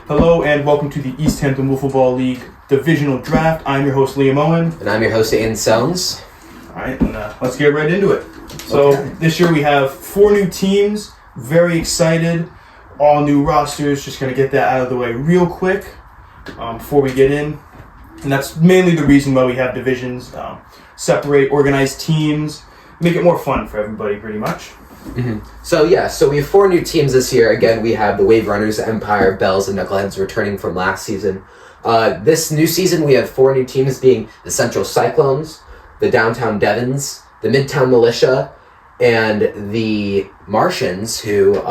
Hello and welcome to the East Hampton Wiffle Ball League Divisional Draft. I'm your host Liam Owen. And I'm your host Ian Sones. Alright, and let's get right into it. So This year we have 4 new teams, very excited, all new rosters, just going to get that out of the way real quick before we get in. And that's mainly the reason why we have divisions, separate, organize teams, make it more fun for everybody pretty much. Mm-hmm. So we have 4 new teams this year. Again, we have the Wave Runners, Empire, Bells, and Knuckleheads returning from last season. This new season, we have 4 new teams being the Central Cyclones, the Downtown Devons, the Midtown Militia, and the Martians, who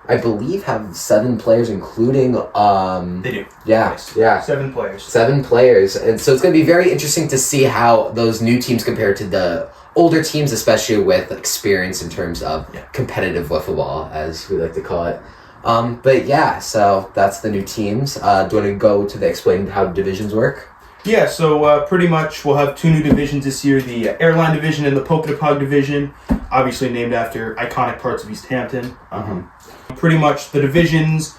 I believe have 7 players, including... They do. Yeah, nice. yeah. 7 players. 7 players. And so it's going to be very interesting to see how those new teams compare to the older teams, especially with experience in terms of competitive wiffle ball, as we like to call it. But yeah, so that's the new teams. Do you want to go to the explain how divisions work? Yeah, so pretty much we'll have 2 new divisions this year, the Airline Division and the Polka Pog Division, obviously named after iconic parts of East Hampton. Pretty much the divisions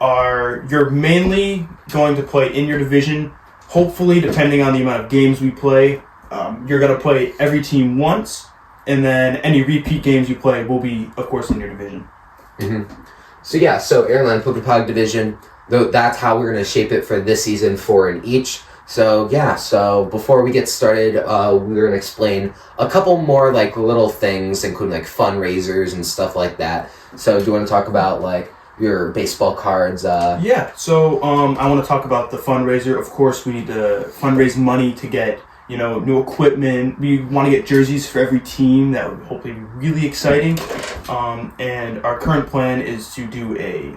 are, you're mainly going to play in your division. Hopefully, depending on the amount of games we play, you're going to play every team once, and then any repeat games you play will be, of course, in your division. So Airline Polka Pog Division, that's how we're going to shape it for this season, 4 in each. So before we get started, we're going to explain a couple more like little things, including like fundraisers and stuff like that. So do you want to talk about like your baseball cards? So I want to talk about the fundraiser. Of course, we need to fundraise money to get, new equipment. We want to get jerseys for every team. That would hopefully be really exciting. And our current plan is to do a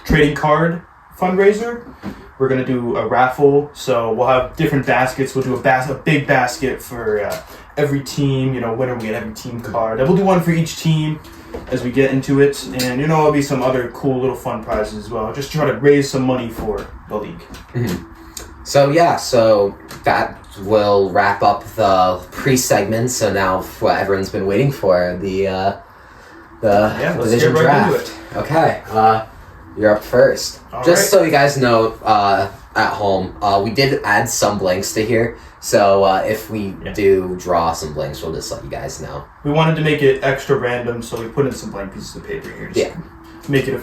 trading card fundraiser. We're going to do a raffle, so we'll have different baskets. We'll do a big basket for every team, winner will get every team card. We'll do one for each team as we get into it, and there'll be some other cool little fun prizes as well. Just try to raise some money for the league. So that will wrap up the pre-segment. So now what everyone's been waiting for, the division draft. Okay, you're up first. So you guys know, at home, we did add some blanks to here. So if we do draw some blanks, we'll just let you guys know. We wanted to make it extra random, so we put in some blank pieces of paper here. Make it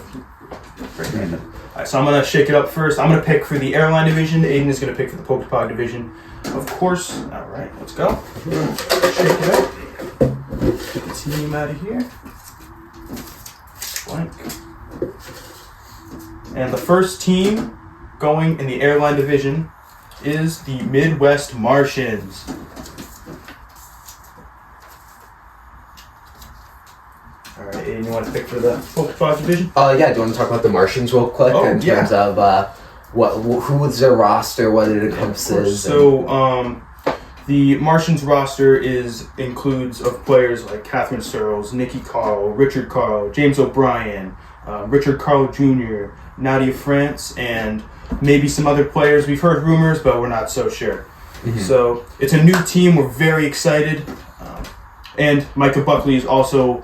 random. Alright, so I'm going to shake it up first. I'm going to pick for the Airline Division. Aiden is going to pick for the Polka Pog Division. Of course. Alright, let's go. Shake it up. Get the team out of here. Blank. And the first team going in the Airline Division is the Midwest Martians. Alright, Aiden, you want to pick for the Polka Pog Division? Do you want to talk about the Martians real quick in terms of who's their roster, what it encompasses? So, the Martians roster includes of players like Catherine Searles, Nikki Carl, Richard Carl, James O'Brien, Richard Carl Jr., Nadia France, and maybe some other players. We've heard rumors, but we're not so sure. So it's a new team. We're very excited. And Micah Buckley is also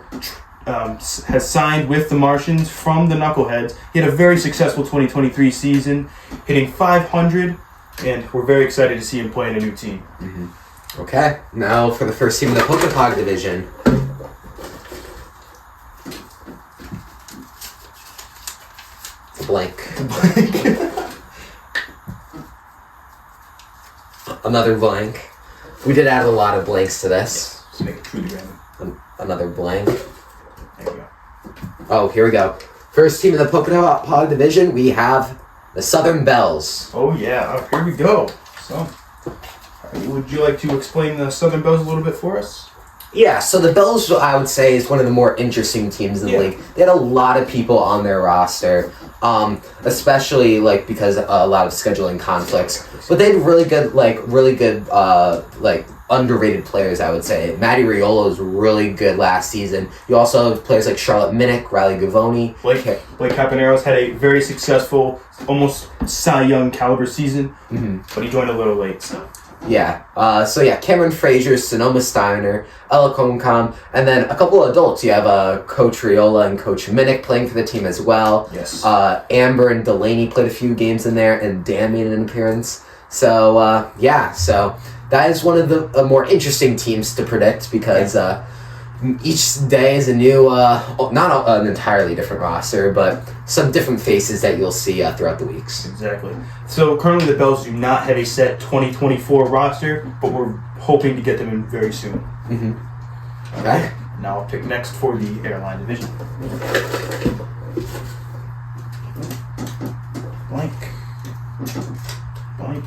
has signed with the Martians from the Knuckleheads. He had a very successful 2023 season, hitting 500, and we're very excited to see him play in a new team. Okay, now for the first team in the Polka Pog Division. Blank. Another blank. We did add a lot of blanks to this. To make it truly random. Another blank. There we go. Oh, here we go. First team in the Polka Pog Division, we have the Southern Bells. Oh yeah, here we go. So, would you like to explain the Southern Bells a little bit for us? Yeah, so the Bells, I would say, is one of the more interesting teams in the league. They had a lot of people on their roster, especially because a lot of scheduling conflicts. But they had really good, underrated players, I would say. Maddie Riolo was really good last season. You also have players like Charlotte Minnick, Riley Gavoni. Blake Capaneros had a very successful, almost Cy Young caliber season, but he joined a little late. So. Cameron Frazier, Sonoma Steiner, Ella Comcom, and then a couple of adults. You have Coach Riola and Coach Minnick playing for the team as well. Yes. Amber and Delaney played a few games in there, and Dan made an appearance. So that is one of the more interesting teams to predict because each day is a new, not an entirely different roster, but some different faces that you'll see throughout the weeks. Exactly. So currently the Bells do not have a set 2024 roster, but we're hoping to get them in very soon. Mm-hmm. Okay. Now I'll pick next for the airline division. Blank. Blank.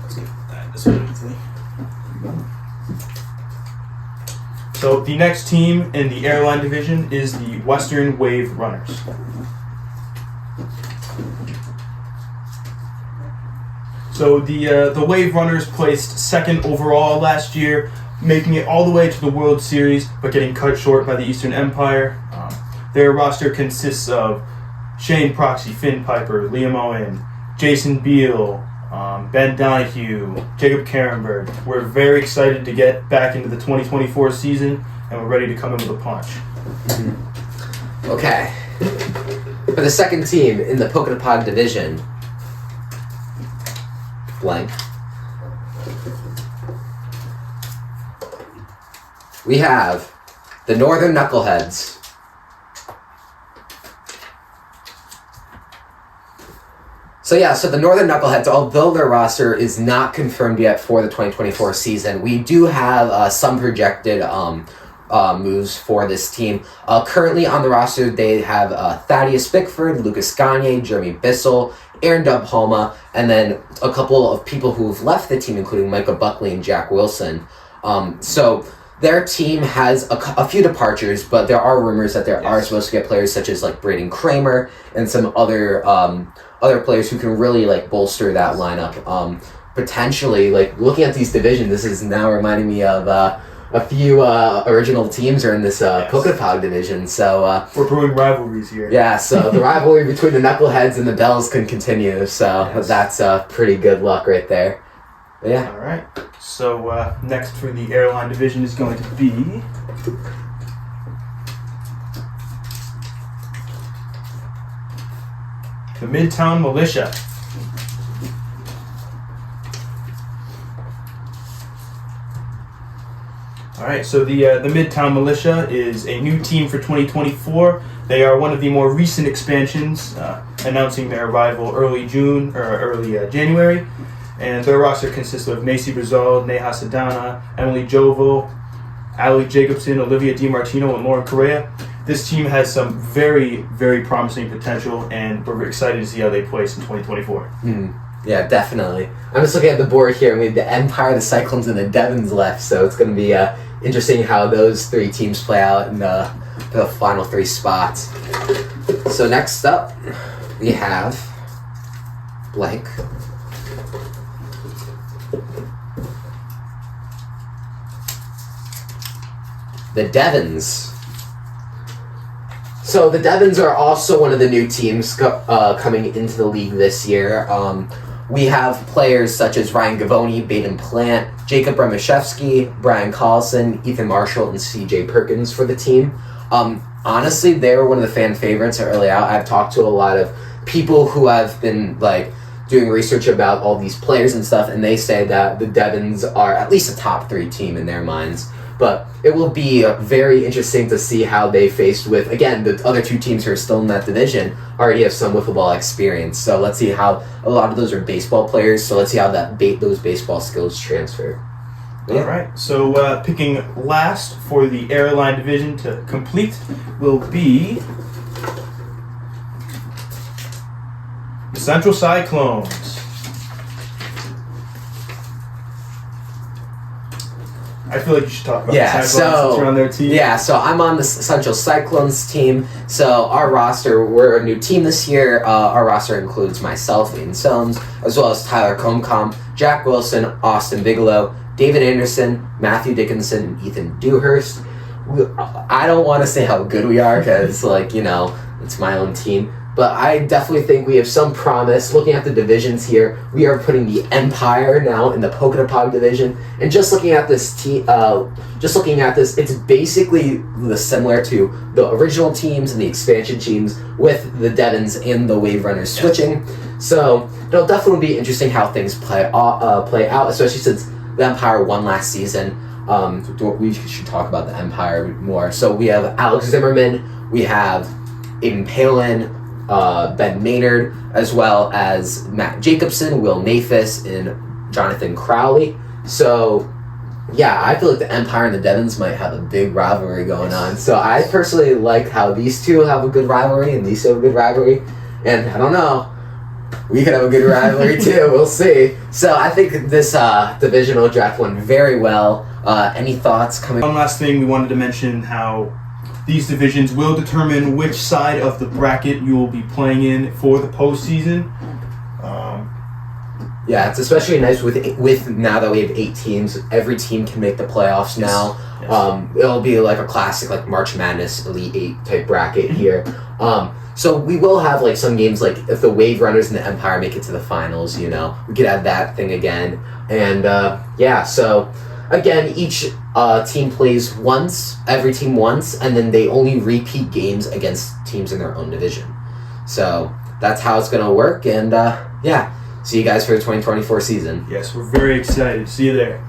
Let's get that this way easily. So the next team in the airline division is the Western Wave Runners. So the Wave Runners placed second overall last year, making it all the way to the World Series, but getting cut short by the Eastern Empire. Their roster consists of Shane Proxy, Finn Piper, Liam Owen, Jason Beal, Ben Donahue, Jacob Karenberg. We're very excited to get back into the 2024 season, and we're ready to come in with a punch. Mm-hmm. Okay. For the second team in the Polkapog division, blank, we have the Northern Knuckleheads. So the Northern Knuckleheads, although their roster is not confirmed yet for the 2024 season, we do have some projected moves for this team. Currently on the roster, they have Thaddeus Bickford, Lucas Gagne, Jeremy Bissell, Aaron Dubhoma, and then a couple of people who've left the team, including Micah Buckley and Jack Wilson. So their team has a few departures, but there are rumors that there are supposed to get players such as like Braden Kramer and some other players who can really like bolster that lineup. Potentially, like looking at these divisions, this is now reminding me of a few original teams are in this Polkapog division. So we're brewing rivalries here. Yeah, so the rivalry between the Knuckleheads and the Bells can continue. So that's pretty good luck right there. But yeah. All right. So next for the airline division is going to be the Midtown Militia. All right, so the Midtown Militia is a new team for 2024. They are one of the more recent expansions, announcing their arrival early January. And their roster consists of Macy Brazil, Neha Sadana, Emily Jovo, Ali Jacobson, Olivia DiMartino, and Lauren Correa. This team has some very, very promising potential, and we're excited to see how they place in 2024. Yeah, definitely. I'm just looking at the board here, and we have the Empire, the Cyclones, and the Devons left, so it's going to be interesting how those three teams play out in the final three spots. So next up, we have blank. The Devons. So the Devons are also one of the new teams coming into the league this year. We have players such as Ryan Gavoni, Baden Plant, Jacob Remashevsky, Brian Carlson, Ethan Marshall, and CJ Perkins for the team. Honestly, they were one of the fan favorites early out. I've talked to a lot of people who have been doing research about all these players and stuff, and they say that the Devons are at least a top 3 team in their minds. But it will be very interesting to see how they faced with, again, the other 2 teams who are still in that division already have some wiffle ball experience. So let's see how a lot of those are baseball players. So let's see how those baseball skills transfer. Yeah. All right. So picking last for the airline division to complete will be the Central Cyclones. I feel like you should talk about the Cyclones since you're on their team. Yeah, so I'm on the Central Cyclones team. So our roster, we're a new team this year. Our roster includes myself, Ian Soames, as well as Tyler Comcom, Jack Wilson, Austin Bigelow, David Anderson, Matthew Dickinson, and Ethan Dewhurst. I don't want to say how good we are because, it's my own team. But I definitely think we have some promise. Looking at the divisions here, we are putting the Empire now in the Pokemon division. And just looking at this team, it's basically similar to the original teams and the expansion teams with the Devons and the Wave Runners switching. So it'll definitely be interesting how things play out, especially since the Empire won last season. We should talk about the Empire more. So we have Alex Zimmerman, we have Aiden Palin, Ben Maynard, as well as Matt Jacobson, Will Nafis, and Jonathan Crowley. So, yeah, I feel like the Empire and the Devons might have a big rivalry going on. So I personally like how these two have a good rivalry and these two have a good rivalry. And I don't know, we could have a good rivalry too. We'll see. So I think this divisional draft went very well. Any thoughts coming? One last thing, we wanted to mention how these divisions will determine which side of the bracket you will be playing in for the postseason. Yeah, it's especially nice with now that we have 8 teams. Every team can make the playoffs now. Yes. It'll be like a classic like March Madness Elite 8 type bracket here. So we will have like some games like if the Wave Runners and the Empire make it to the finals, we could have that thing again. And so again, each team plays once, every team once, and then they only repeat games against teams in their own division. So that's how it's going to work. And see you guys for the 2024 season. Yes, we're very excited. See you there.